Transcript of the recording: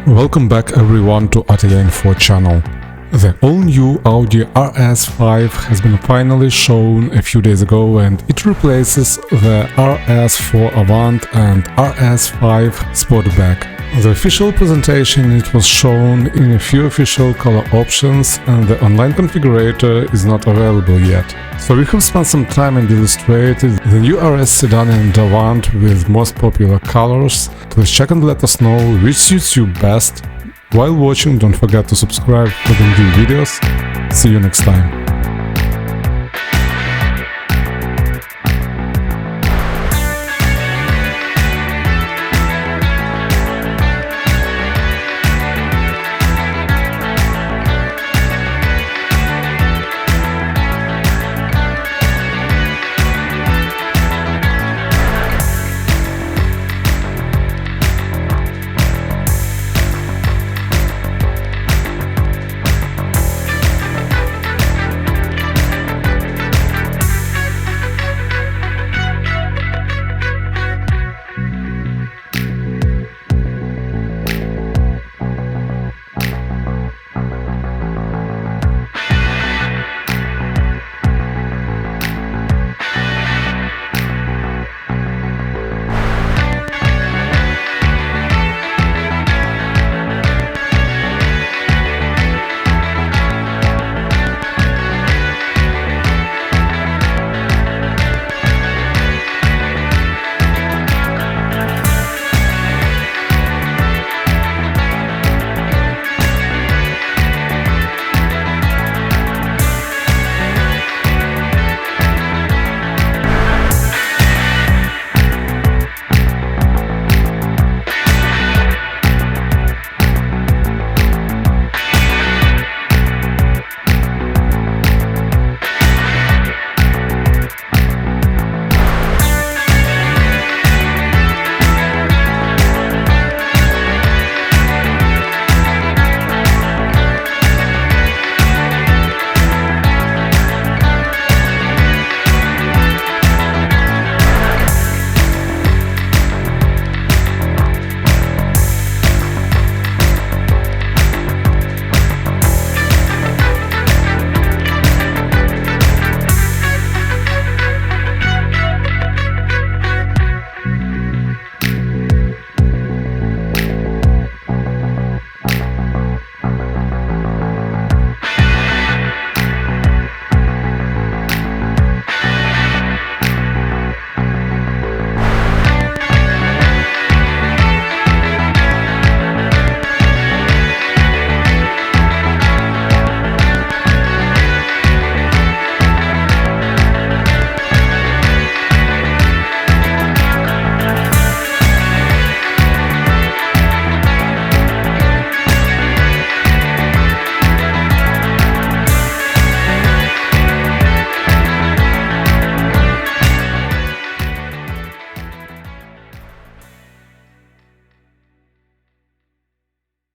Welcome back everyone to Auto Info channel. The all-new Audi RS5 has been finally shown a few days ago, and it replaces the RS4 Avant and RS5 Sportback. The official presentation, it was shown in a few official color options, and the online configurator is not available yet. So we have spent some time and illustrated the new RS Sedan and Avant with most popular colors. Please check and let us know which suits you best. While watching, don't forget to subscribe for the new videos. See you next time.